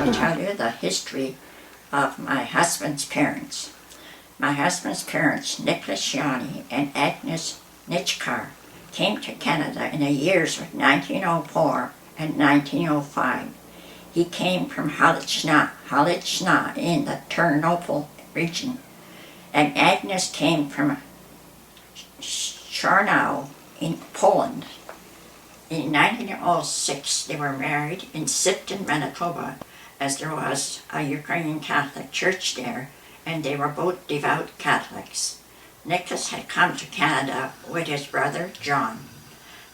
to tell you the history of my husband's parents. My husband's parents, Nicholas Yanni and Agnes Nitschkar, came to Canada in the years of 1904 and 1905. He came from Haliczna in the Ternopil region, and Agnes came from Czarnow in Poland. In 1906, they were married in Sifton, Manitoba, as there was a Ukrainian Catholic church there, and they were both devout Catholics. Nicholas had come to Canada with his brother John,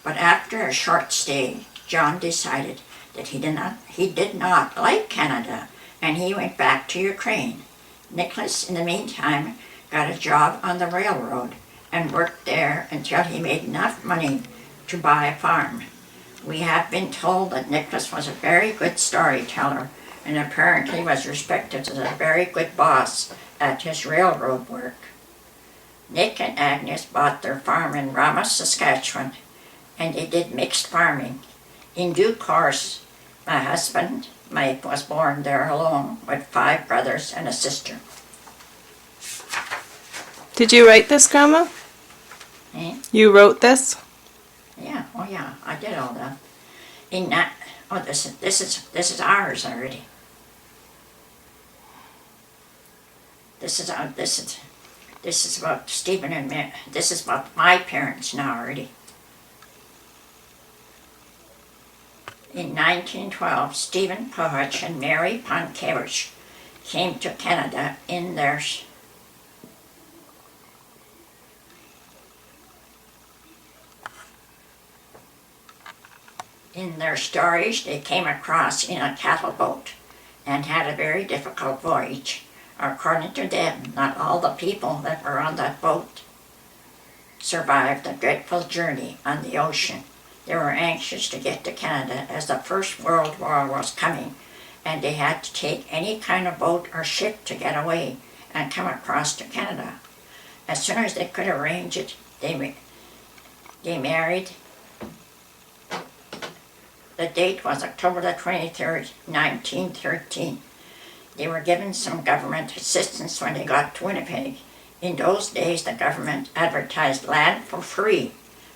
but after a short stay, John decided that he did not like Canada, and he went back to Ukraine. Nicholas, in the meantime, got a job on the railroad and worked there until he made enough money to buy a farm. We have been told that Nicholas was a very good storyteller and apparently was respected as a very good boss at his railroad work. Nick and Agnes bought their farm in Ramos, Saskatchewan, and they did mixed farming. In due course, my husband, Mike, was born there alone with 5 brothers and a sister. Did you write this, Grandma? Eh? You wrote this? Yeah, oh yeah, I did all that. In that, oh, this is ours already. This is about Stephen and me. This is about my parents now already. In 1912, Stephen Pohich and Mary Pankevich came to Canada in their stories. They came across in a cattle boat and had a very difficult voyage. According to them, not all the people that were on that boat survived the dreadful journey on the ocean. They were anxious to get to Canada as the First World War was coming, and they had to take any kind of boat or ship to get away and come across to Canada. As soon as they could arrange it, they married. The date was October the 23rd, 1913. They were given some government assistance when they got to Winnipeg. In those days, the government advertised land for free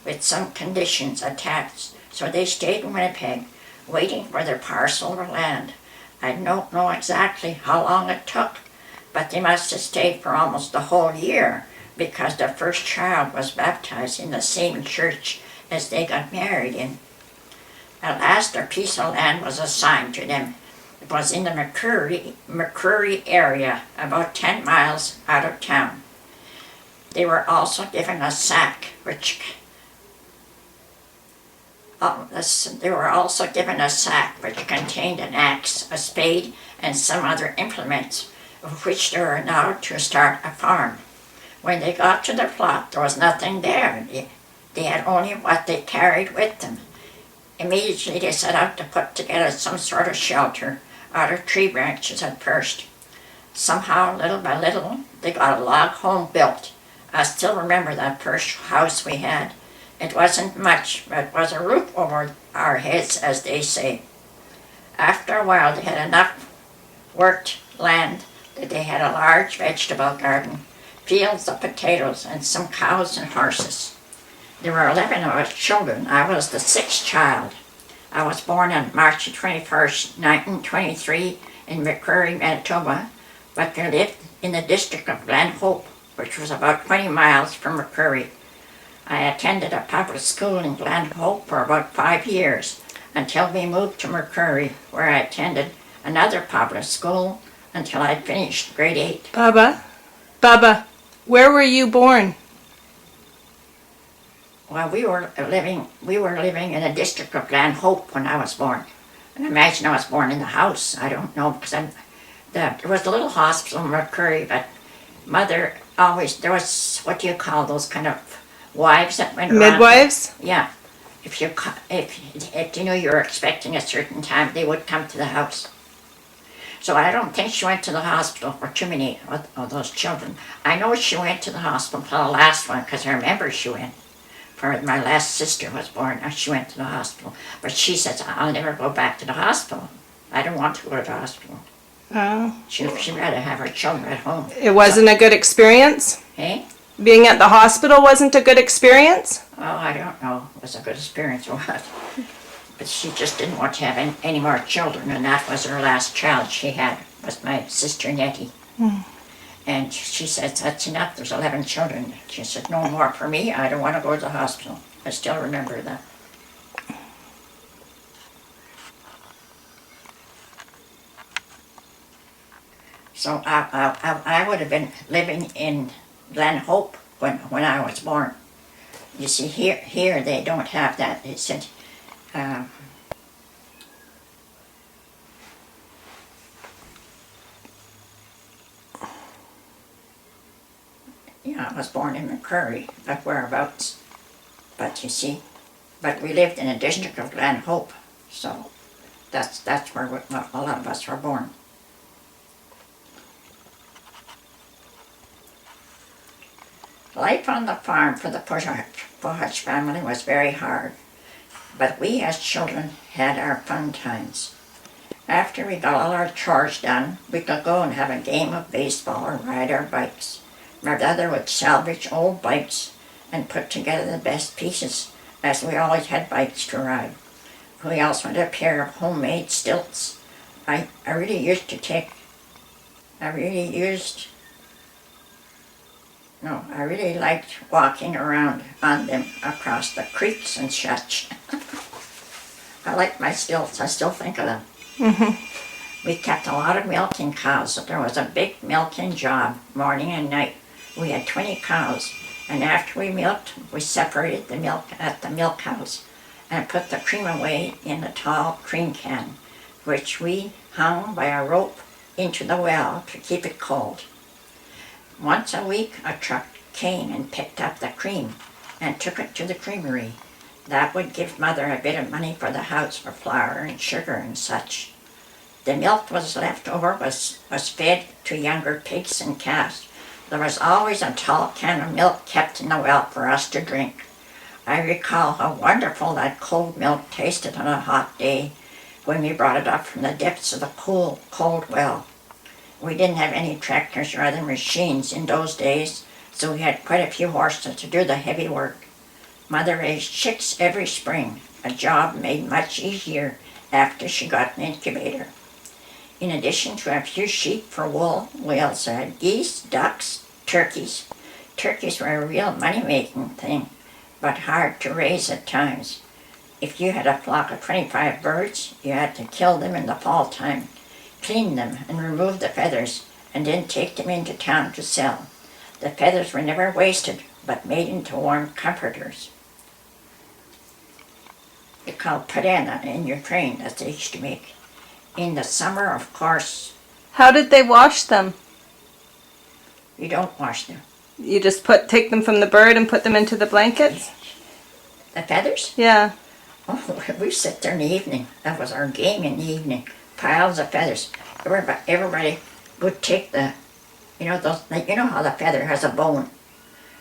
with some conditions attached, so they stayed in Winnipeg waiting for their parcel of land. I don't know exactly how long it took, but they must have stayed for almost the whole year because their first child was baptized in the same church as they got married in. At last, their piece of land was assigned to them. It was in the McCurry area, about 10 miles out of town. They were also given a sack which contained an axe, a spade, and some other implements of which they were allowed to start a farm. When they got to the plot, there was nothing there. They had only what they carried with them. Immediately they set out to put together some sort of shelter out of tree branches at first. Somehow, little by little, they got a log home built. I still remember that first house we had. It wasn't much, but it was a roof over our heads, as they say. After a while, they had enough worked land that they had a large vegetable garden, fields of potatoes, and some cows and horses. There were 11 of us children. I was the 6th child. I was born on March 21st, 1923 in McCurry, Manitoba, but they lived in the district of Glenhope, which was about 20 miles from McCurry. I attended a public school in Glenhope for about 5 years until we moved to McCurry, where I attended another public school until I finished grade 8. Baba, where were you born? Well, we were living in the district of Glenhope when I was born. And imagine I was born in the house. I don't know, because there was a little hospital in McCurry, but Mother always, there was, what do you call those kind of wives that went around? Midwives? Yeah. If you knew you were expecting a certain time, they would come to the house. So I don't think she went to the hospital for too many of those children. I know she went to the hospital for the last one, because I remember she went. For my last sister was born, and she went to the hospital. But she says, I'll never go back to the hospital. I don't want to go to the hospital. Oh. She'd rather have her children at home. It wasn't a good experience? Eh? Being at the hospital wasn't a good experience? Oh, I don't know. It was a good experience or what. But she just didn't want to have any more children, and that was her last child she had, was my sister Nettie. And she said, that's enough, there's 11 children. She said, no more for me, I don't want to go to the hospital. I still remember that. So I would have been living in Glen Hope when I was born. You see, here they don't have that. It said, yeah, I was born in McCurry, but whereabouts. But you see, but we lived in a district of Glen Hope, so that's where a lot of us were born. Life on the farm for the Puhatch family was very hard, but we as children had our fun times. After we got all our chores done, we could go and have a game of baseball or ride our bikes. My brother would salvage old bikes and put together the best pieces, as we always had bikes to ride. We also had a pair of homemade stilts. I really liked walking around on them across the creeks and such. I like my stilts, I still think of them. We kept a lot of milking cows, so there was a big milking job, morning and night. We had 20 cows, and after we milked, we separated the milk at the milk house and put the cream away in a tall cream can, which we hung by a rope into the well to keep it cold. Once a week, a truck came and picked up the cream and took it to the creamery. That would give Mother a bit of money for the house for flour and sugar and such. The milk was left over was fed to younger pigs and calves. There was always a tall can of milk kept in the well for us to drink. I recall how wonderful that cold milk tasted on a hot day when we brought it up from the depths of the cool, cold well. We didn't have any tractors or other machines in those days, so we had quite a few horses to do the heavy work. Mother raised chicks every spring, a job made much easier after she got an incubator. In addition to a few sheep for wool, we also had geese, ducks, turkeys. Turkeys were a real money-making thing, but hard to raise at times. If you had a flock of 25 birds, you had to kill them in the fall time, clean them and remove the feathers, and then take them into town to sell. The feathers were never wasted, but made into warm comforters. They're called padana in Ukraine, that they used to make. In the summer, of course, How did they wash them? you don't wash them. You just take them from the bird and put them into the blankets? The feathers? Yeah. Oh, we sit there in the evening. That was our game in the evening. Piles of feathers. Everybody would take you know how the feather has a bone.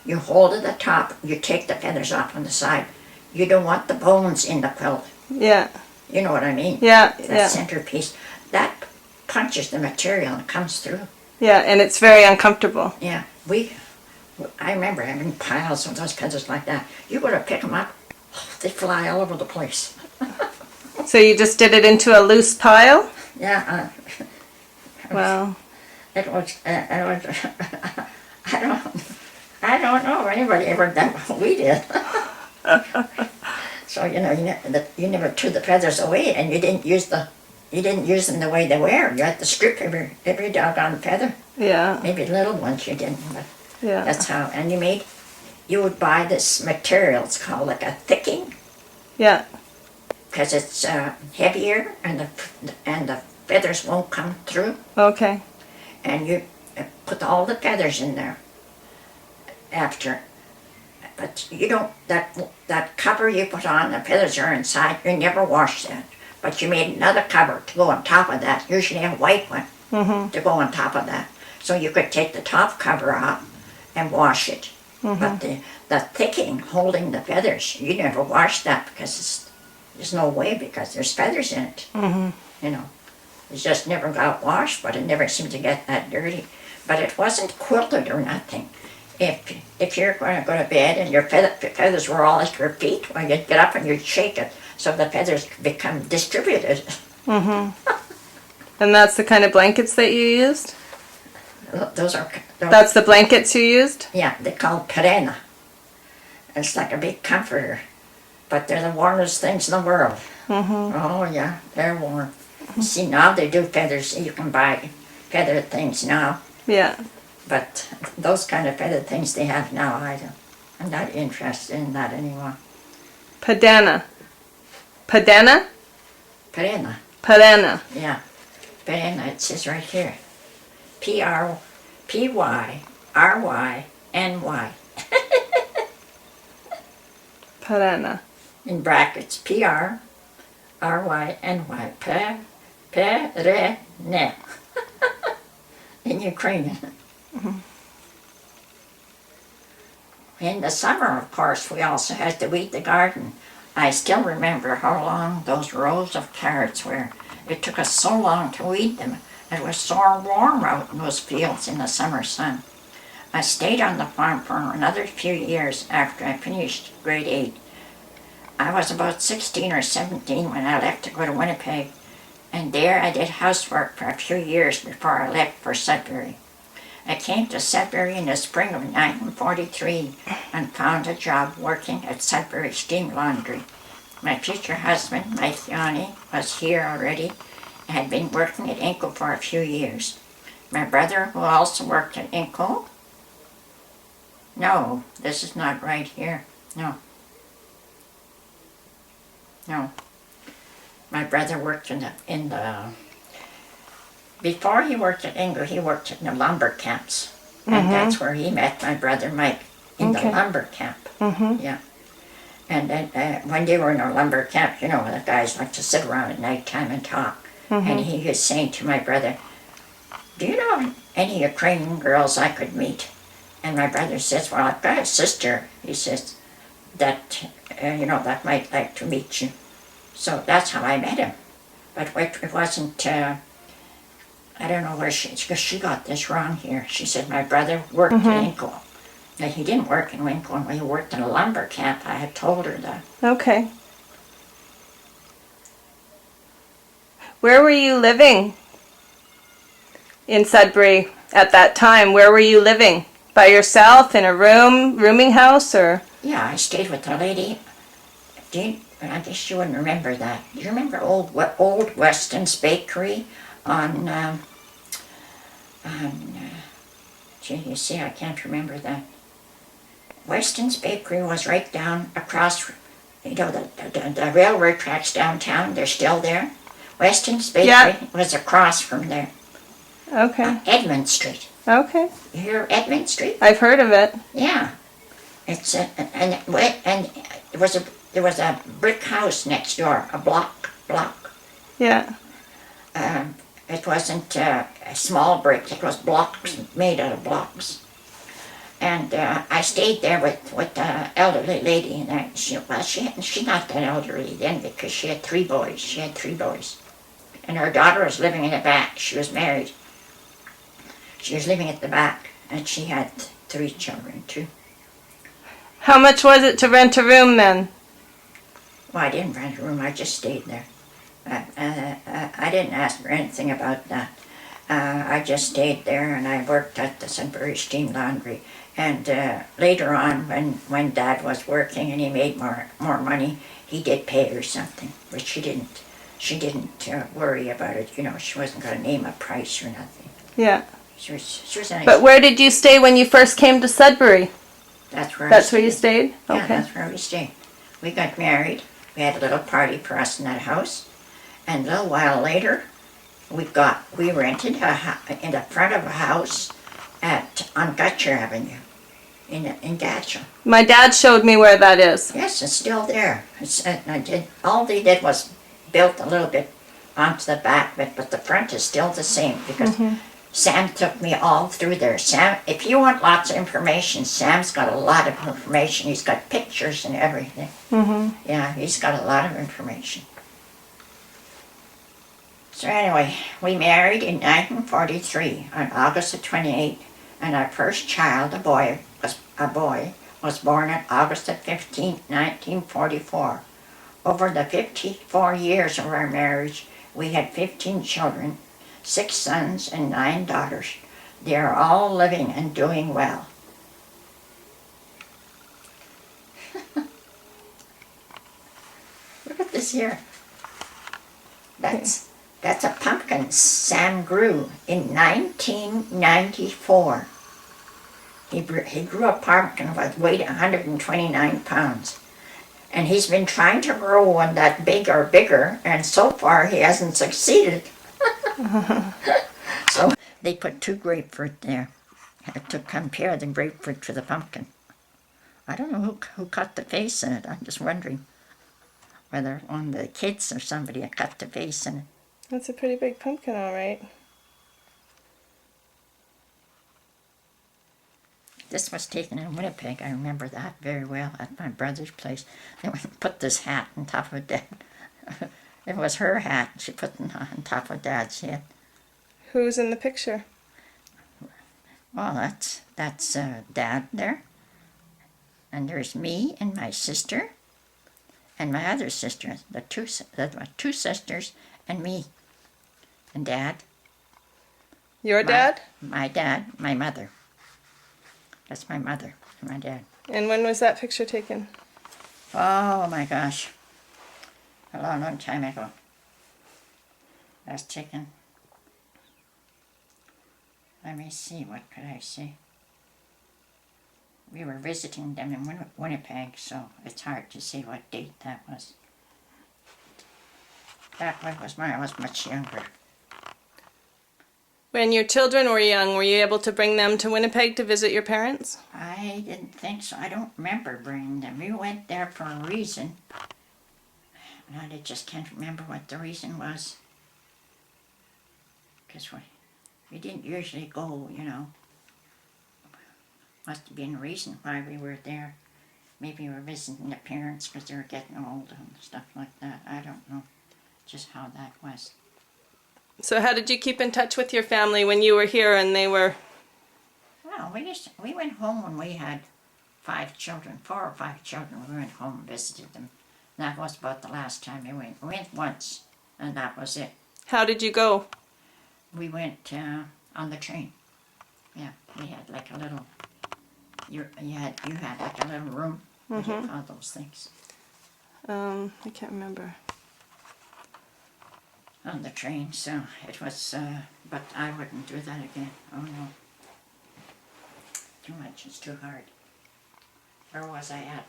You hold it at the top, you take the feathers off on the side. You don't want the bones in the quilt. Yeah. You know what I mean? Yeah. That Yeah. centerpiece. That punches the material and comes through. Yeah, and it's very uncomfortable. Yeah, I remember having piles of those feathers like that. You go to pick them up, they fly all over the place. So you just did it into a loose pile? Yeah, Wow. it was I don't know if anybody ever done what we did. So you never threw the feathers away, and you didn't use them the way they were. You had to strip every doggone feather. Yeah. Maybe little ones you didn't, but Yeah. that's how. And you would buy this material. It's called like a thicking, Yeah. because it's heavier and the feathers won't come through. Okay. And you put all the feathers in there after. But you don't, that cover you put on, the feathers are inside, you never wash that. But you made another cover to go on top of that, usually a white one, to go on top of that. So you could take the top cover off and wash it. But the thicking holding the feathers, you never wash that because there's no way, because there's feathers in it. You know. It just never got washed, but it never seemed to get that dirty. But it wasn't quilted or nothing. If you're going to go to bed and your feathers were all at your feet, well, you'd get up and you'd shake it so the feathers become distributed. And that's the kind of blankets that you used? Those are, That's the blankets you used? yeah, they're called perena. It's like a big comforter, but they're the warmest things in the world. Oh yeah, they're warm. See, now they do feathers. You can buy feathered things now, Yeah. but those kind of feathered things they have now, I'm not interested in that anymore. Padana. Padana? Perena, Padana. yeah, perena. It says right here, P-R-Y-R-Y-N-Y. Padana. In brackets, P-R-R-Y-N-Y, perene, in Ukrainian. In the summer, of course, we also had to weed the garden. I still remember how long those rows of carrots were. It took us so long to weed them. It was so warm out in those fields in the summer sun. I stayed on the farm for another few years after I finished grade 8. I was about 16 or 17 when I left to go to Winnipeg, and there I did housework for a few years before I left for Sudbury. I came to Sudbury in the spring of 1943 and found a job working at Sudbury Steam Laundry. My future husband, Mike Yanni, was here already and had been working at Inco for a few years. My brother, who also worked at Inco, no, this is not right here, no. My brother worked before he worked at Ingo, he worked in the lumber camps. And that's where he met my brother Mike, in the lumber camp. Yeah. And then when they were in a lumber camp, you know, the guys like to sit around at night time and talk. And he was saying to my brother, do you know any Ukrainian girls I could meet? And my brother says, well, I've got a sister, he says, that, that might like to meet you. So that's how I met him. But it wasn't, I don't know where because she got this wrong here. She said my brother worked in Inco. Now, he didn't work in Inco, he worked in a lumber camp. I had told her that. Okay. Where were you living in Sudbury at that time? Where were you living? By yourself in a rooming house, or? Yeah, I stayed with a lady. I guess you wouldn't remember that. Do you remember old Weston's Bakery on you see, I can't remember that. Weston's Bakery was right down across, the railroad tracks downtown, they're still there. Weston's Bakery was across from there. Okay. Edmund Street. Okay. You hear Edmund Street? I've heard of it. Yeah. It's there was a brick house next door, a block. Yeah. It wasn't a small brick, it was blocks, made out of blocks. And I stayed there with the elderly lady, and she's not that elderly then because she had 3 boys. And her daughter was living in the back. She was married. She was living at the back, and she had 3 children too. How much was it to rent a room then? Well, I didn't rent a room, I just stayed there. I didn't ask for anything about that. I just stayed there, and I worked at the Sudbury Steam Laundry. And later on, when Dad was working and he made more money, he did pay her something, but she didn't worry about it. She wasn't going to name a price or nothing. Yeah. She was nice. But where did you stay when you first came to Sudbury? That's where That's where you stayed? Yeah, Okay. that's where we stayed. We got married. We had a little party for us in that house. And a little while later, we rented in the front of a house on Gutcher Avenue in Gatchel. My dad showed me where that is. Yes, it's still there. All they did was built a little bit onto the back of it, but the front is still the same because Sam took me all through there. Sam, if you want lots of information, Sam's got a lot of information. He's got pictures and everything. Yeah, he's got a lot of information. So anyway, we married in 1943 on August the 28th, and our first child, a boy, was born on August the 15th, 1944. Over the 54 years of our marriage, we had 15 children, 6 sons and 9 daughters. They are all living and doing well. Look at this here. That's a pumpkin Sam grew in 1994. He grew a pumpkin that weighed 129 pounds. And he's been trying to grow one that bigger, and so far he hasn't succeeded. So they put 2 grapefruit there to compare the grapefruit to the pumpkin. I don't know who cut the face in it. I'm just wondering whether one of the kids or somebody had cut the face in it. That's a pretty big pumpkin, all right. This was taken in Winnipeg. I remember that very well at my brother's place. They went and put this hat on top of Dad. It was her hat. She put it on top of Dad's head. Who's in the picture? Well, that's Dad there. And there's me and my sister and my other sister. The two sisters and me. And Dad. Your dad? My dad, my mother. That's my mother, my dad. And when was that picture taken? Oh my gosh. A long time ago. That was taken. Let me see, what could I say? We were visiting them in Winnipeg, so it's hard to say what date that was. That one was when I was much younger. When your children were young, were you able to bring them to Winnipeg to visit your parents? I didn't think so. I don't remember bringing them. We went there for a reason. And I just can't remember what the reason was. Because we didn't usually go, you know. Must have been a reason why we were there. Maybe we were visiting the parents because they were getting old and stuff like that. I don't know just how that was. So how did you keep in touch with your family when you were here and they were... Well, we went home when we had 5 children, 4 or 5 children. We went home and visited them. That was about the last time we went. We went once, and that was it. How did you go? We went on the train. Yeah, we had like a little. You had like a little room. What do you call those things? I can't remember. On the train, so it was. But I wouldn't do that again. Oh no. Too much. It's too hard. Where was I at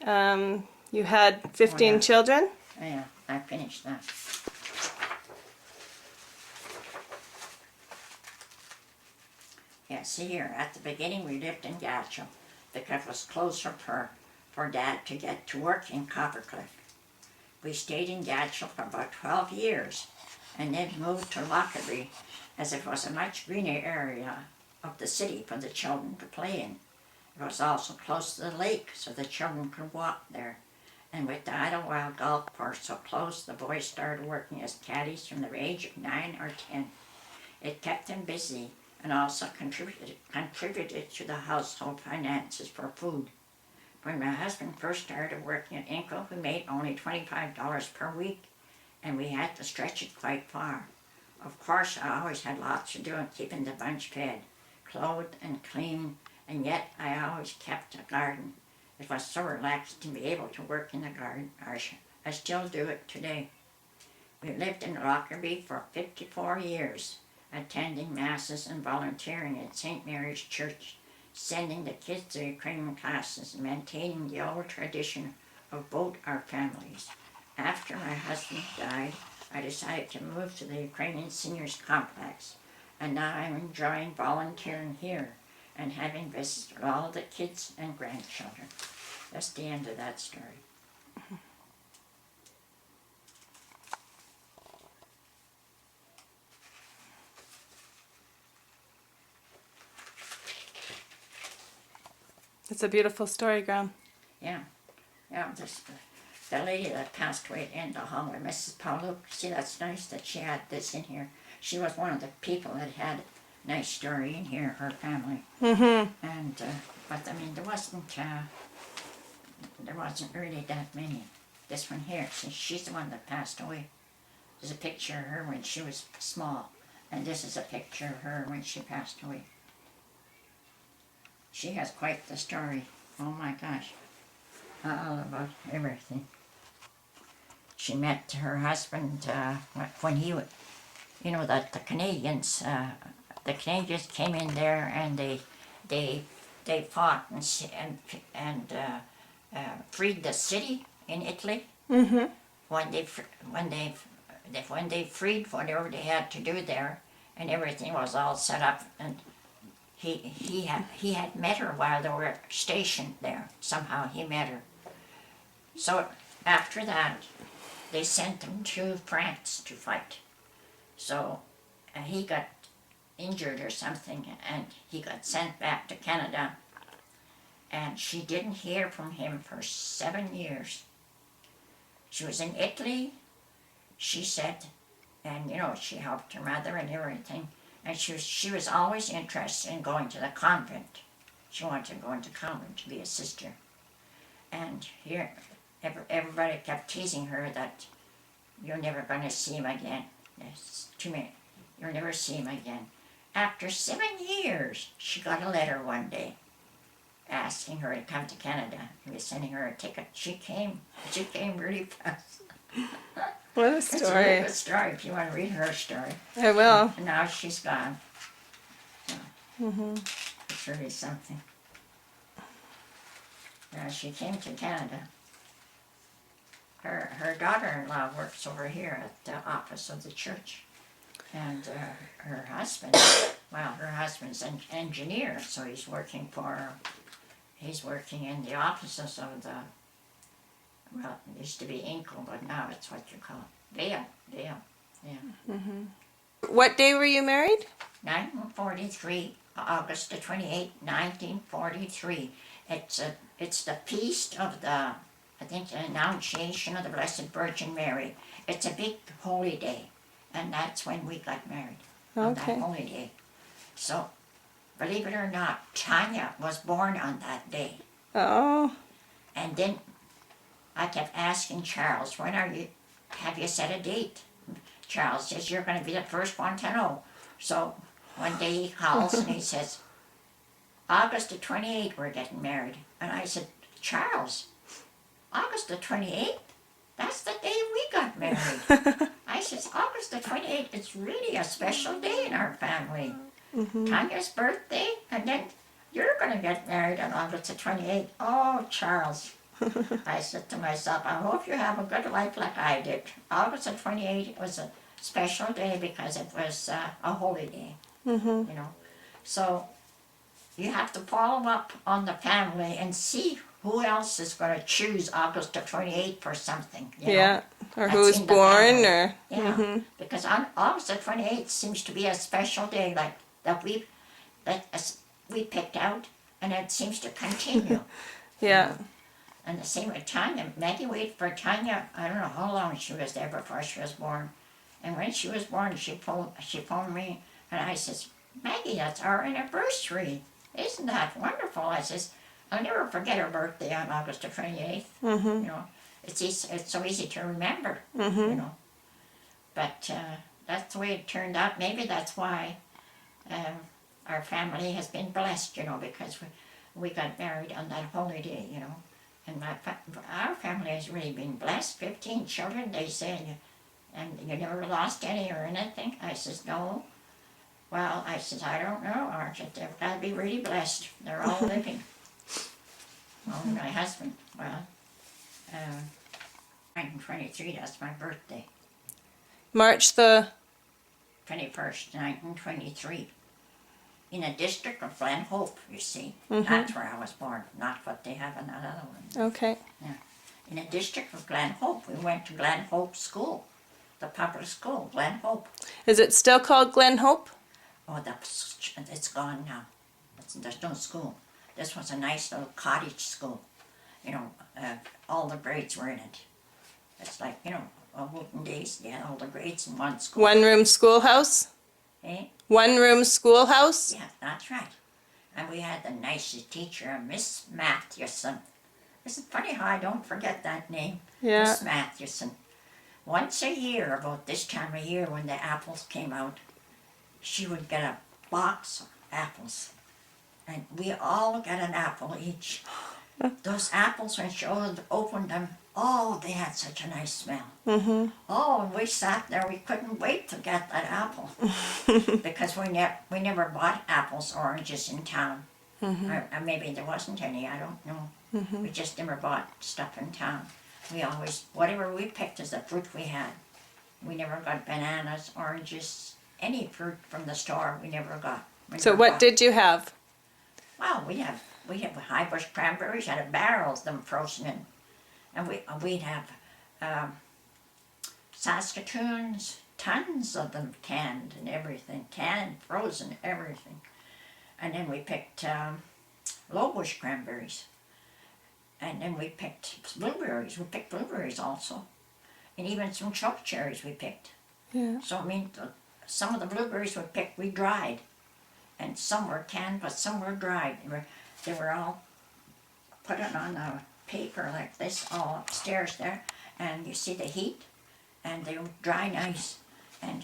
now? You had 15 Oh, yeah. children? Yeah, I finished that. Yeah, see here, at the beginning we lived in Gatchel because it was closer for Dad to get to work in Coppercliff. We stayed in Gatchel for about 12 years and then moved to Lockerbie as it was a much greener area of the city for the children to play in. It was also close to the lake so the children could walk there. And with the Idlewild Golf Course so close, the boys started working as caddies from the age of 9 or 10. It kept them busy and also contributed to the household finances for food. When my husband first started working at Inco, we made only $25 per week, and we had to stretch it quite far. Of course, I always had lots to do in keeping the bunch fed, clothed and clean, and yet I always kept a garden. It was so relaxing to be able to work in the garden. I still do it today. We lived in Lockerbie for 54 years, attending masses and volunteering at St. Mary's Church, sending the kids to Ukrainian classes, and maintaining the old tradition of both our families. After my husband died, I decided to move to the Ukrainian Seniors Complex, and now I'm enjoying volunteering here and having visits with all the kids and grandchildren. That's the end of that story. It's a beautiful story, Graham. Yeah, the lady that passed away in the hall, Mrs. Paolo, see, that's nice that she had this in here. She was one of the people that had a nice story in here, her family. Mm-hmm. And, but I mean, there wasn't really that many. This one here, see, she's the one that passed away. There's a picture of her when she was small, and this is a picture of her when she passed away. She has quite the story. Oh my gosh. All about everything. She met her husband when he, you know, that the Canadians came in there and they fought and freed the city in Italy. Mm-hmm. When they freed whatever they had to do there, and everything was all set up, and he had met her while they were stationed there. Somehow he met her. So after that, they sent him to France to fight. So he got injured or something, and he got sent back to Canada. And she didn't hear from him for 7 years. She was in Italy, she said, and you know, she helped her mother and everything. And she was always interested in going to the convent. She wanted to go into convent to be a sister. And here, everybody kept teasing her that you're never going to see him again. There's too many. You'll never see him again. After 7 years, she got a letter one day asking her to come to Canada. He was sending her a ticket. She came really fast. What a It's a story. really good story if you want to read her story. I will. And now she's gone. So, Mm-hmm. it's really something. Now she came to Canada. Her daughter-in-law works over here at the office of the church. And her husband, well, her husband's an engineer, so he's working in the offices of the, well, it used to be Inkle, but now it's what you call it, Vale, yeah. Mm-hmm. What day were you married? 1943, August the 28th, 1943. It's the feast of the, I think, the Annunciation of the Blessed Virgin Mary. It's a big holy day, and that's when we got married, on that Okay. holy day. So, believe it or not, Tanya was born on that day. Oh. And then I kept asking Charles, have you set a date? Charles says, you're going to be the first one to know. So one day he calls and he says, August the 28th, we're getting married. And I said, Charles, August the 28th? That's the day we got married. I says, August the 28th, it's really a special day in our family. Mm-hmm. Tanya's birthday, and then you're going to get married on August the 28th. Oh, Charles. I said to myself, I hope you have a good life like I did. August the 28th was a special day because it was a holy day, Mm-hmm. you know. So you have to follow up on the family and see who else is going to choose August the 28th for something. You know? Yeah. Or That's who's in the born, family. or. Yeah, Mm-hmm. because on August the 28th seems to be a special day like that we picked out, and it seems to continue. Yeah. And the same with Tanya. Maggie waited for Tanya, I don't know how long she was there before she was born. And when she was born, she phoned me, and I says, Maggie, that's our anniversary. Isn't that wonderful? I says, I'll never forget her birthday on August the 28th. Mm-hmm. You know, it's so easy to remember, Mm-hmm. you know. But that's the way it turned out. Maybe that's why our family has been blessed, you know, because we got married on that holy day, you know. And our family has really been blessed. 15 children, they say, and you never lost any or anything. I says, no. Well, I says, I don't know, Archie. They've got to be really blessed. They're all living. Only my husband, well, 1923, that's my birthday. March the. 21st, 1923. In a district of Glenhope, you see. Mhm. That's where I was born, not what they have in that other one. Okay. In a district of Glenhope, we went to Glenhope School, the public school, Glenhope. Is it still called Glen Hope? Oh, it's gone now. There's no school. This was a nice little cottage school. You know, all the grades were in it. It's like, olden days, you had all the grades in one school. One-room schoolhouse? Eh? One-room schoolhouse? Yeah, that's right. And we had the nicest teacher, Miss Mathewson. Isn't it funny how I don't forget that name? Yeah. Miss Mathewson. Once a year, about this time of year when the apples came out, she would get a box of apples. And we all got an apple each. Those apples, when she opened them, oh, they had such a nice smell. Mm-hmm. Oh, and we sat there, we couldn't wait to get that apple. Because we never bought apples, oranges in town. Or maybe there wasn't any, I don't know. We just never bought stuff in town. We always, whatever we picked as the fruit we had. We never got bananas, oranges, any fruit from the store, we never got. So what did you have? Well, we have high bush cranberries out of barrels, them frozen in. And we'd have Saskatoons, tons of them canned and everything, canned, frozen, everything. And then we picked low bush cranberries. And then we picked blueberries. We picked blueberries also. And even some choke cherries we picked. Yeah. So, I mean, some of the blueberries we picked, we dried. And some were canned, but some were dried. They were all put on a paper like this, all upstairs there. And you see the heat, and they would dry nice. And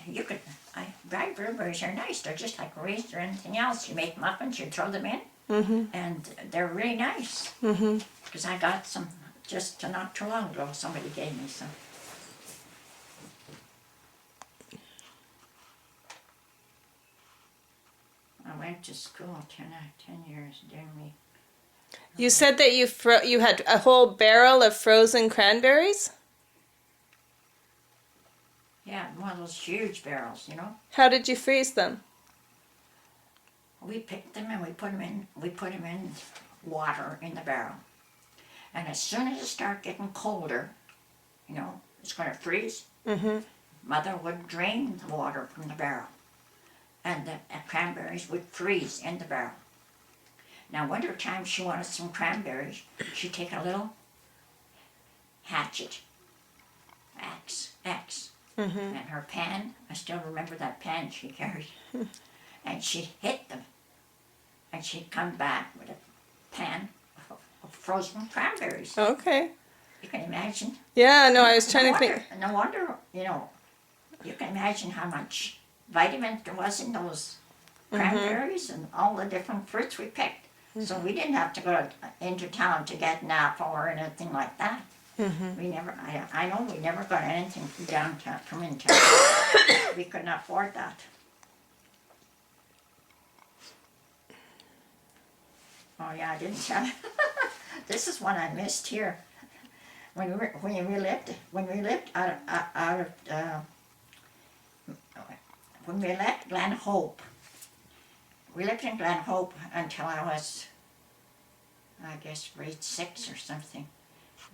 dried blueberries are nice. They're just like raisins or anything else. You make muffins, you throw them in, and they're really nice. Because I got some just not too long ago. Somebody gave me some. I went to school 10 years, didn't we? You said that you had a whole barrel of frozen cranberries? Yeah, one of those huge barrels, How did you freeze them? We picked them and we put them in water in the barrel. And as soon as it started getting colder, it's going to freeze, Mother would drain the water from the barrel. And the cranberries would freeze in the barrel. Now, winter time, she wanted some cranberries. She'd take a little hatchet, axe, and her pan. I still remember that pan she carried. And she'd hit them. And she'd come back with a pan of frozen cranberries. Okay. You can imagine. Yeah, no, I was trying to think. No wonder, you can imagine how much vitamin there was in those cranberries and all the different fruits we picked. So we didn't have to go into town to get an apple or anything like that. We never, I know we never got anything from downtown, from in town. We couldn't afford that. Oh yeah, I didn't tell you. This is one I missed here. When we lived when we left Glen Hope. We lived in Glen Hope until I was, I guess, grade 6 or something.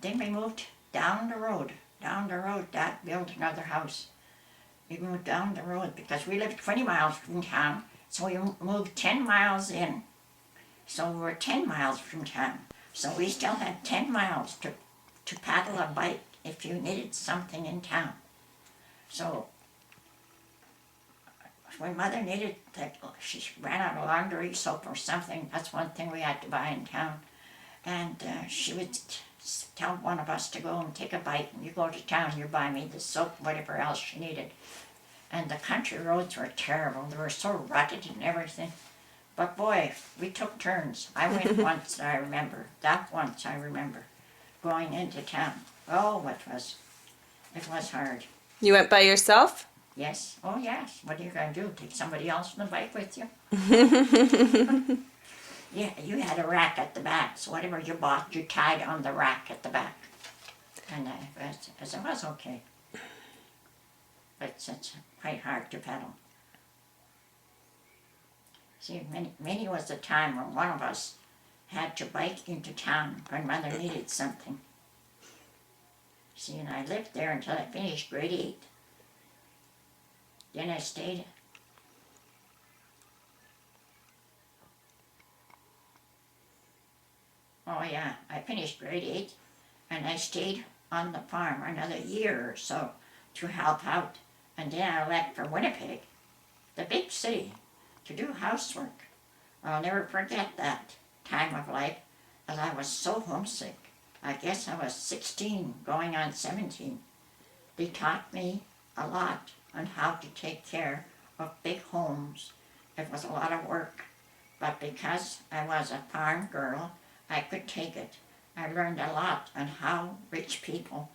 Then we moved down the road, Dad built another house. We moved down the road because we lived 20 miles from town, so we moved 10 miles in. So we were 10 miles from town. So we still had 10 miles to paddle a bike if you needed something in town. So when Mother needed that, she ran out of laundry soap or something. That's one thing we had to buy in town. And she would tell one of us to go and take a bike, and you go to town, you buy me the soap, whatever else she needed. And the country roads were terrible. They were so rutted and everything. But boy, we took turns. I went once, I remember. That once, I remember. Going into town. Oh, it was hard. You went by yourself? Yes. Oh, yes. What are you going to do? Take somebody else on the bike with you? Yeah, you had a rack at the back, so whatever you bought, you tied on the rack at the back. And it was okay. But it's quite hard to pedal. See, many was the time when one of us had to bike into town when Mother needed something. See, and I lived there until I finished grade 8. Then I stayed. Oh yeah, I finished grade 8 and I stayed on the farm another year or so to help out. And then I left for Winnipeg, the big city, to do housework. I'll never forget that time of life, as I was so homesick. I guess I was 16, going on 17. They taught me a lot on how to take care of big homes. It was a lot of work, but because I was a farm girl, I could take it. I learned a lot on how rich people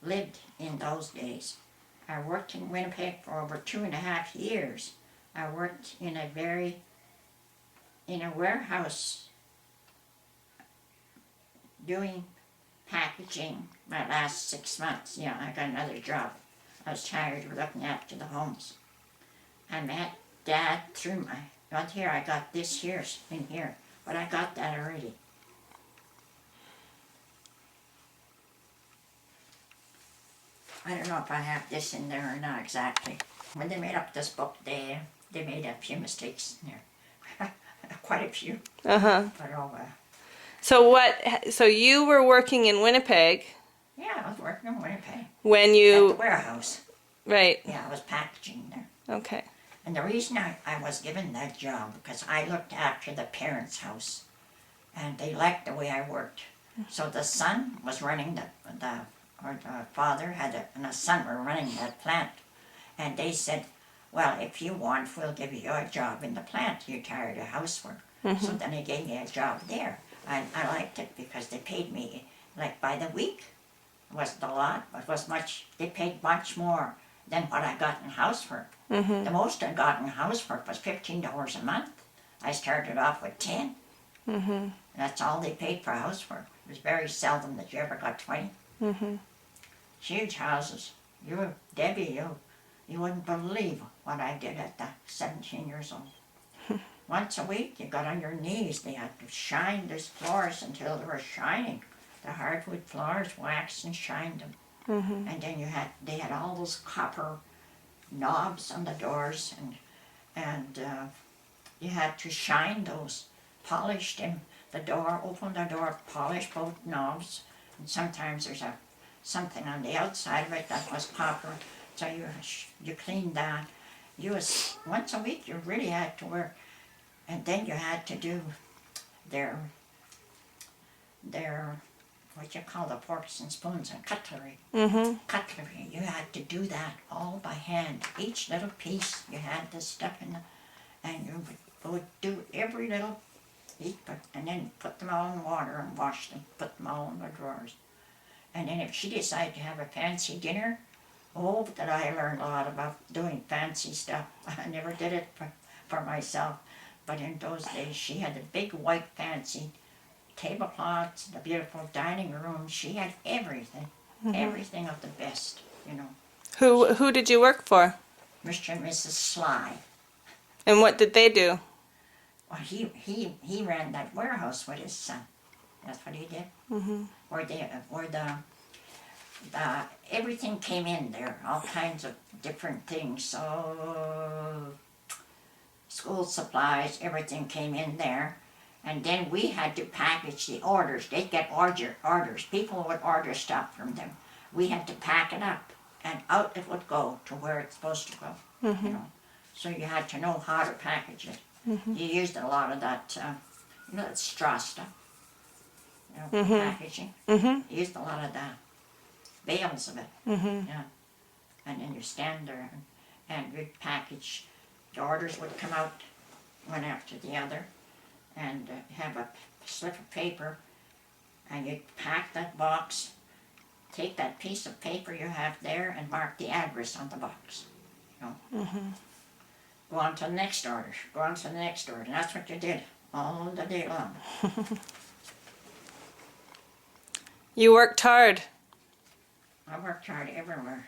lived in those days. I worked in Winnipeg for over 2.5 years. I worked in a warehouse doing packaging my last 6 months. Yeah, I got another job. I was tired of looking after the homes. I met Dad through not here, I got this here in here, but I got that already. I don't know if I have this in there or not exactly. When they made up this book, they made a few mistakes in there. Quite a few. Uh-huh. But oh, So you were working in Winnipeg yeah, I was working in Winnipeg. when At the you, warehouse. right, Yeah, I was packaging there. okay. And the reason I was given that job, because I looked after the parents' house, and they liked the way I worked. So the son was running the father and the son were running that plant. And they said, well, if you want, we'll give you a job in the plant. You're tired of housework. So then they gave me a job there. And I liked it because they paid me like by the week. It wasn't a lot, but it was they paid much more than what I got in housework. The most I got in housework was $15 a month. I started off with 10. That's all they paid for housework. It was very seldom that you ever got 20. Huge houses. Debbie, you wouldn't believe what I did at 17 years old. Once a week, you got on your knees. They had to shine these floors until they were shining. The hardwood floors, waxed and shined them. And then they had all those copper knobs on the doors, and you had to shine those, polish them. The door, open the door, polish both knobs, and sometimes there's something on the outside of it that was copper, so you cleaned that. Once a week you really had to work, and then you had to do their what you call the forks and spoons and cutlery. Cutlery, you had to do that all by hand. Each little piece you had to stuff in, and you would do every little heap, and then put them all in water and wash them, put them all in the drawers. And then if she decided to have a fancy dinner, oh, that I learned a lot about doing fancy stuff. I never did it for myself, but in those days she had a big white fancy tablecloths, the beautiful dining room. She had everything, everything of the best, you know. Who did you work for? Mr. and Mrs. Sly. And what did they do? Well, he ran that warehouse with his son. That's what he did. Where everything came in there, all kinds of different things. So school supplies, everything came in there. And then we had to package the orders. They'd get orders. People would order stuff from them. We had to pack it up, and out it would go to where it's supposed to go. You know, so you had to know how to package it. You used a lot of that, that straw stuff. You know, for packaging. You used a lot of that. Bales of it. Yeah. And then you stand there and you'd package. The orders would come out one after the other, and have a slip of paper, and you'd pack that box, take that piece of paper you have there and mark the address on the box. You know? Go on to the next order, go on to the next order, and that's what you did all the day long. You worked hard. I worked hard everywhere.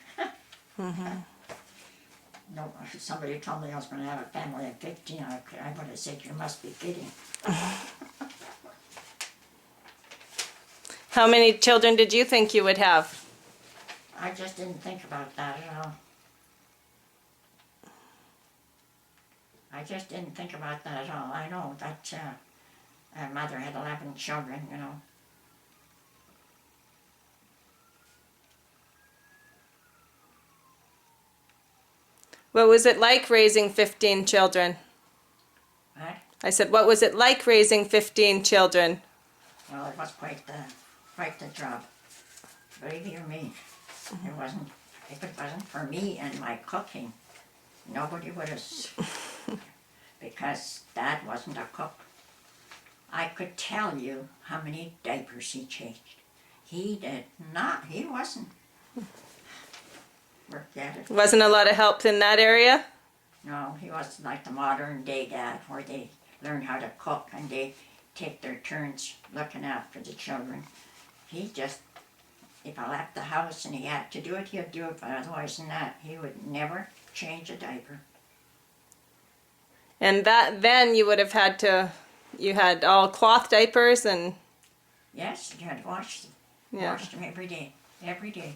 No, if somebody told me I was going to have a family at 15, I would have said, you must be kidding. How many children did you think you would have? I just didn't think about that at all. I just didn't think about that at all. I know that mother had 11 children, you know. What was it like raising 15 children? Right? I said, what was it like raising 15 children? Well, it was quite the job. Believe you me, it wasn't. If it wasn't for me and my cooking, nobody would have. Because Dad wasn't a cook. I could tell you how many diapers he changed. He did not. He wasn't. Forget it. Wasn't a lot of help in that area? No, he wasn't like the modern day dad where they learn how to cook and they take their turns looking after the children. He just, if I left the house and he had to do it, he'd do it, but otherwise than that, he would never change a diaper. And that then you would have had to, you had all cloth diapers and... Yes, you had to wash them. Yeah. Washed them every day, every day.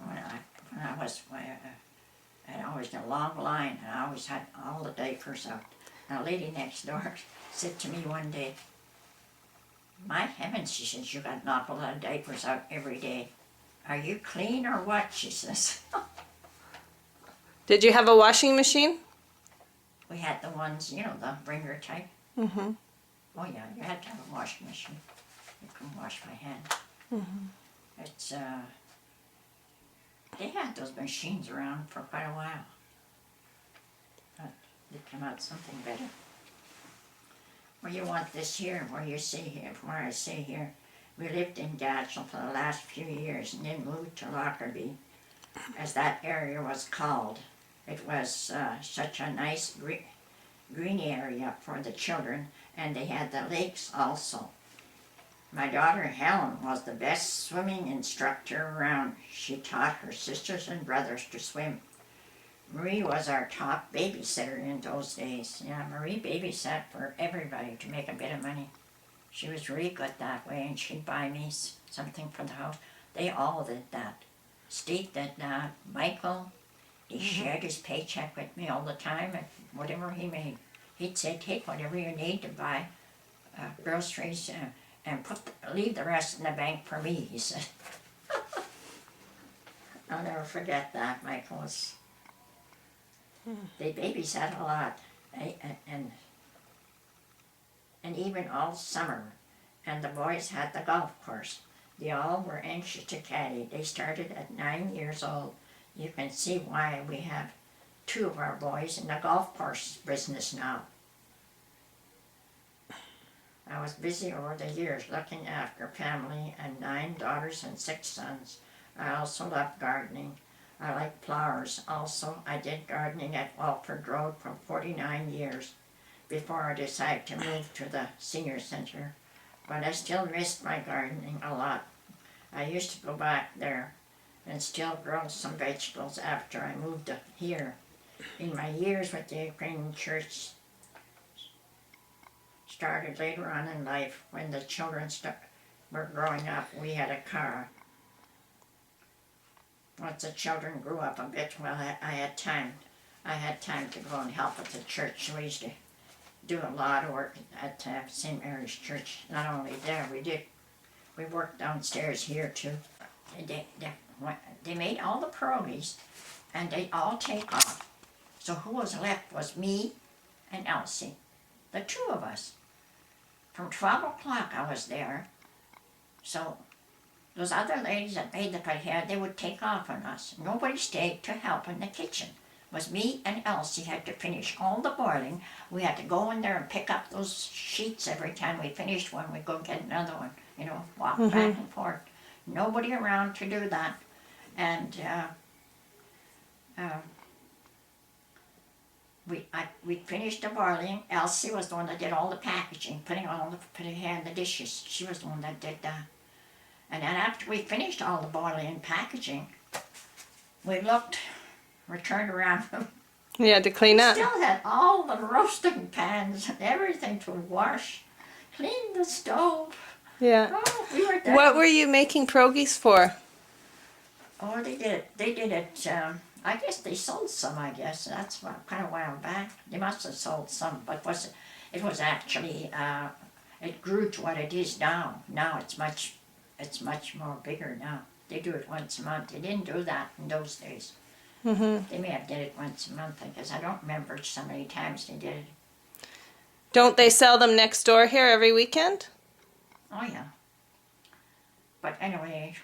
When I was, I always had a long line, and I always had all the diapers out. And a lady next door said to me one day, "My heavens," she says, "you got an awful lot of diapers out every day. Are you clean or what?" she says. Did you have a washing machine? We had the ones, you know, the bringer type. Mm-hmm. Oh yeah, you had to have a washing machine. You couldn't wash by hand. Mm-hmm. It's, they had those machines around for quite a while. But they came out something better. Well, you want this here, where you see here, from where I say here, we lived in Gatchel for the last few years and then moved to Lockerbie, as that area was called. It was such a nice green area for the children, and they had the lakes also. My daughter Helen was the best swimming instructor around. She taught her sisters and brothers to swim. Marie was our top babysitter in those days. Yeah, Marie babysat for everybody to make a bit of money. She was really good that way, and she'd buy me something for the house. They all did that. Steve did that. Michael, he shared his paycheck with me all the time, and whatever he made. He'd say, "Take whatever you need to buy groceries and leave the rest in the bank for me," he said. I'll never forget that. Michael was... They babysat a lot, and even all summer. And the boys had the golf course. They all were anxious to caddy. They started at 9 years old. You can see why we have 2 of our boys in the golf course business now. I was busy over the years looking after family and 9 daughters and 6 sons. I also loved gardening. I like flowers. Also, I did gardening at Walford Road for 49 years before I decided to move to the senior center. But I still missed my gardening a lot. I used to go back there and still grow some vegetables after I moved here. In my years with the Ukrainian church started later on in life when the children were growing up. We had a car. Once the children grew up a bit, well, I had time. I had time to go and help at the church. We used to do a lot of work at St. Mary's Church. Not only there, we worked downstairs here too. They made all the pierogies, and they all take off. So who was left was me and Elsie, the 2 of us. From 12 o'clock I was there. So those other ladies that made the paella, they would take off on us. Nobody stayed to help in the kitchen. It was me and Elsie had to finish all the boiling. We had to go in there and pick up those sheets every time we finished one. We'd go get another one, you know, walk back and forth. Nobody around to do that. And we finished the boiling. Elsie was the one that did all the packaging, putting in the dishes. She was the one that did that. And then after we finished all the boiling and packaging, we turned around. You had to clean up. Still had all the roasting pans and everything to wash, clean the stove. Yeah. Oh, we were there. What were you making pierogies for? Oh, they did it. I guess they sold some. I guess that's kind of a while back. They must have sold some, but it was actually it grew to what it is now. Now it's much more bigger now. They do it once a month. They didn't do that in those days. They may have did it once a month, because I don't remember so many times they did it. Don't they sell them next door here every weekend? Oh, yeah. But anyway,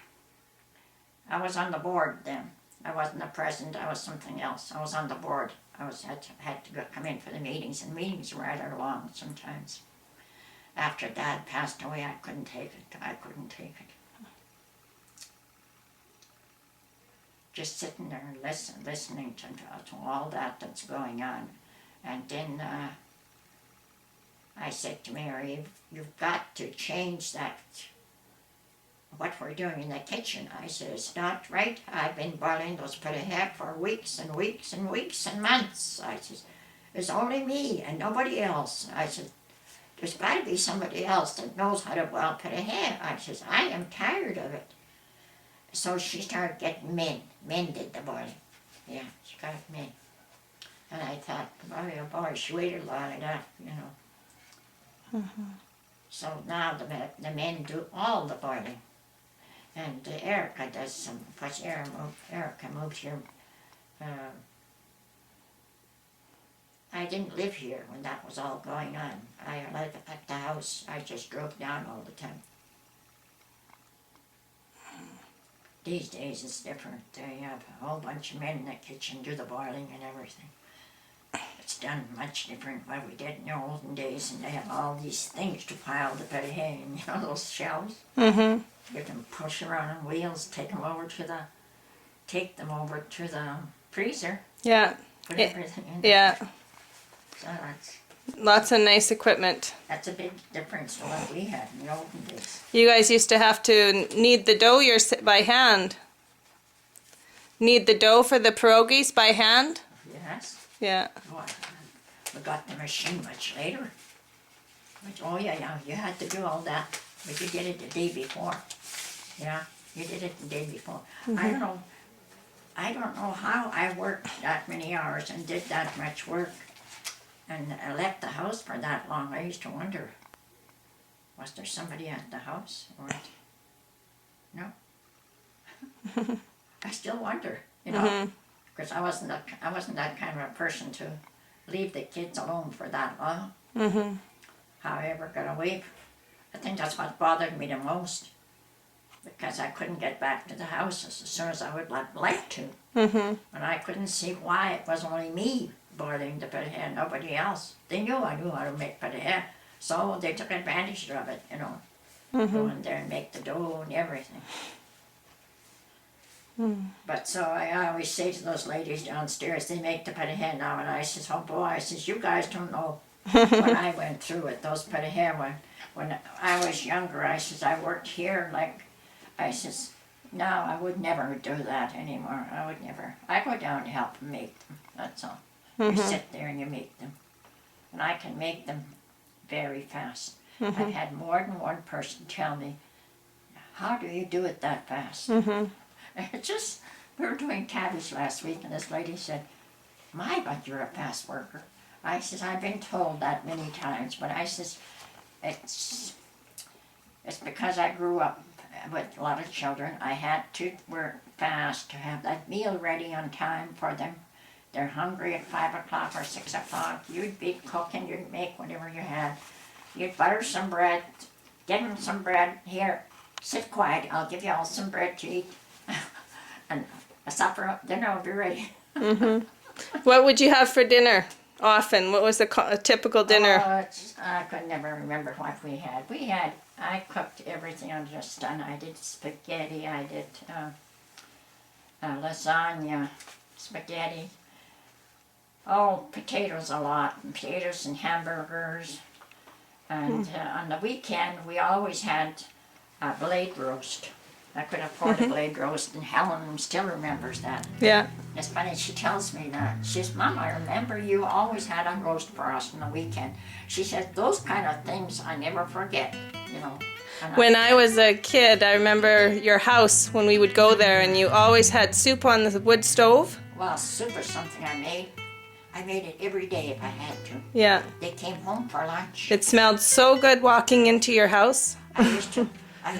I was on the board then. I wasn't the president, I was something else. I was on the board. Had to come in for the meetings, and meetings were rather long sometimes. After Dad passed away, I couldn't take it. I couldn't take it. Just sitting there and listening to all that's going on. And then I said to Mary, you've got to change that, what we're doing in the kitchen. I said, it's not right. I've been boiling those potato for weeks and weeks and weeks and months. I said, it's only me and nobody else. I said, there's got to be somebody else that knows how to boil potato. I said, I am tired of it. So she started getting men. Men did the boiling. Yeah, she got men. And I thought, oh boy, she waited long enough, you know. So now the men do all the boiling. And Erica does some, because Erica moved here. I didn't live here when that was all going on. I lived at the house. I just drove down all the time. These days it's different. They have a whole bunch of men in the kitchen do the boiling and everything. It's done much different what we did in the olden days, and they have all these things to pile the potato in, you know, those shelves. You can push around on wheels, take them over to the freezer. Yeah. Put everything in there. Yeah. So Lots of nice equipment. that's a big difference to what we had in the olden days. You guys used to have to knead the dough by hand. Knead the dough for the pierogies by hand? Yes. Yeah. Well, we got the machine much later. But, oh yeah, you had to do all that. But you did it the day before. Yeah, you did it the day before. I don't know how I worked that many hours and did that much work and I left the house for that long. I used to wonder, was there somebody at the house or no? I still wonder, you know, because I wasn't that kind of a person to leave the kids alone for that long. How I ever got away, I think that's what bothered me the most, because I couldn't get back to the house as soon as I would like to. And I couldn't see why it was only me boiling the potato, nobody else. They knew I knew how to make potato, so they took advantage of it, you know. Go in there and make the dough and everything. But so I always say to those ladies downstairs, they make the potato now, and I says, oh boy, I says, you guys don't know what I went through with those potato. When I was younger, I says, I worked here, like, I says, no, I would never do that anymore. I would never. I go down to help them make them, that's all. You sit there and you make them. And I can make them very fast. I've had more than one person tell me, how do you do it that fast? It's just, we were doing cabbage last week and this lady said, my, but you're a fast worker. I says, I've been told that many times, but I says, it's because I grew up with a lot of children. I had to work fast to have that meal ready on time for them. They're hungry at 5 o'clock or 6 o'clock. You'd be cooking, you'd make whatever you had. You'd butter some bread, give them some bread. Here, sit quiet, I'll give you all some bread to eat. And a supper, dinner will be ready. What would you have for dinner often? What was a typical dinner? I could never remember what we had. I cooked everything under the sun. I did spaghetti, I did lasagna, spaghetti. Oh, potatoes a lot, potatoes and hamburgers. And on the weekend, we always had a blade roast. I could afford a blade roast, and Helen still remembers that. Yeah. It's funny, she tells me that. She says, Mom, I remember you always had a roast for us on the weekend. She says, those kind of things I never forget, you know. When I was a kid, I remember your house when we would go there, and you always had soup on the wood stove. Well, soup is something I made. I made it every day if I had to. Yeah. They came home for lunch. It smelled so good walking into your house. I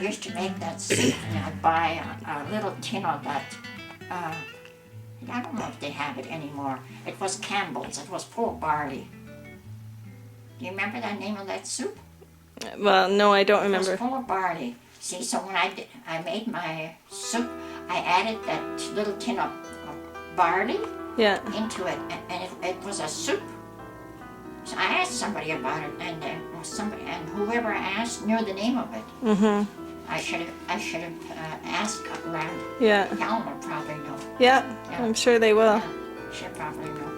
used to make that soup, and I'd buy a little tin of that I don't know if they have it anymore. It was Campbell's. It was full of barley. Do you remember the name of that soup? Well, no, I don't It remember. was full of barley. See, so when I made my soup, I added that little tin of barley Yeah. into it, and it was a soup. So I asked somebody about it, and whoever I asked knew the name of it. Mhm. I should have asked around. Yeah. Helen will probably know. Yeah. Yeah. I'm sure they will. Yeah, she'll probably know.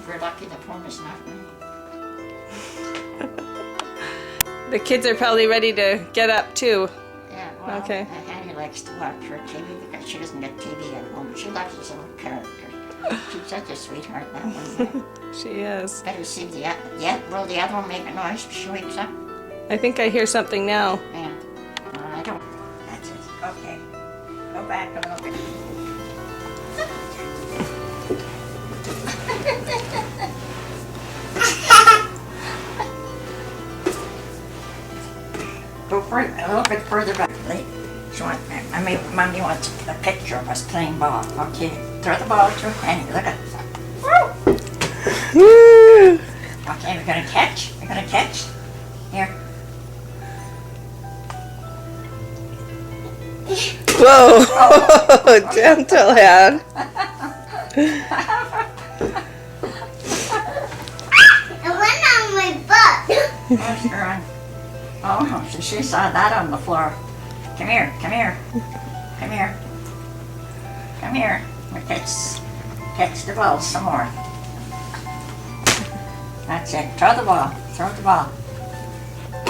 We're lucky the phone is not ringing. The kids are probably ready to get up too. Yeah, well, Okay. Annie likes to watch her TV because she doesn't get TV at home. She loves his little character. She's such a sweetheart, that one. She is. Better see will the other one make a noise when she wakes up? I think I hear something now. Yeah. I don't. That's it. Okay. Go back a little bit. Go a little bit further back. Mommy wants a picture of us playing ball. Okay. Throw the ball to Annie. Look at that. Woo! Okay, we're gonna catch. We're gonna catch. Here. Whoa! Gentle hand. It went on my butt. Where's her on? Oh, she saw that on the floor. Come here, come here. Come here. Come here. We'll catch the ball some more. That's it. Throw the ball. Throw the ball.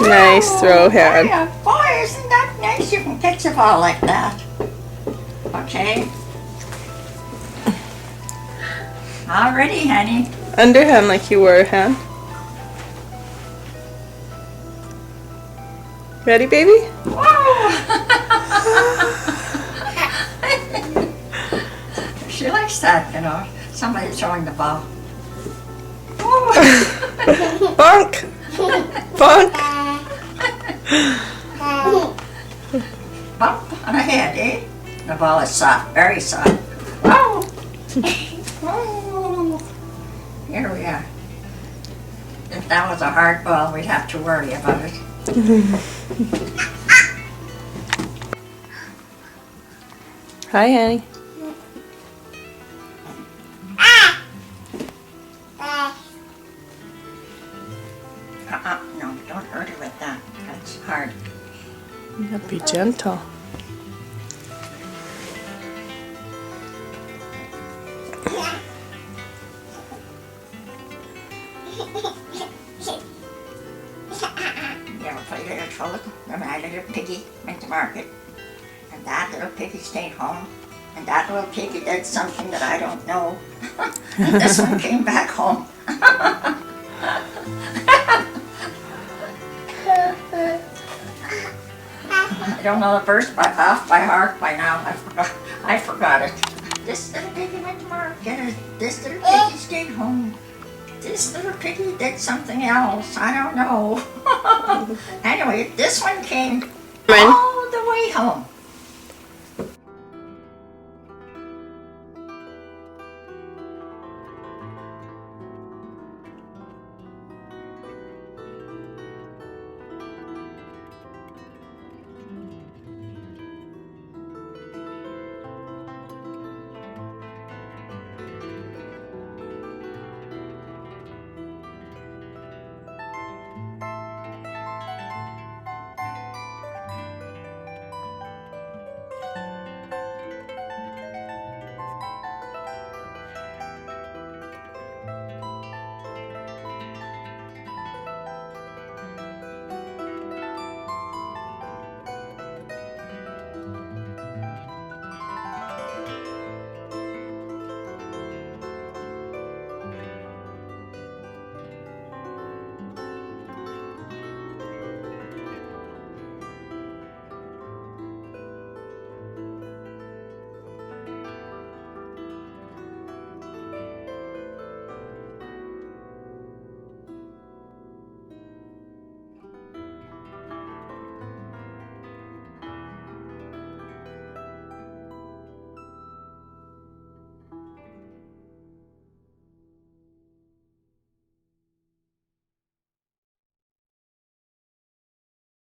Nice throw hand. Yeah, boy, isn't that nice? You can catch the ball like that. Okay. All ready, honey. Underhand like you were, hand. Ready, baby? Whoa! She likes that, you know. Somebody throwing the ball. Whoa. Bonk! Bonk! Bump on the head, eh? The ball is soft, very soft. Whoa! Whoa. Here we are. If that was a hard ball, we'd have to worry about it. Hi, Annie. No, don't hurt her with that. That's hard. Be gentle. You ever play little troll? Remember that little piggy went to market, and that little piggy stayed home, and that little piggy did something that I don't know. And this one came back home. I don't know the verse off by heart by now. I forgot it. This little piggy went to market. This little piggy stayed home. This little piggy did something else. I don't know. Anyway, this one came all the way home.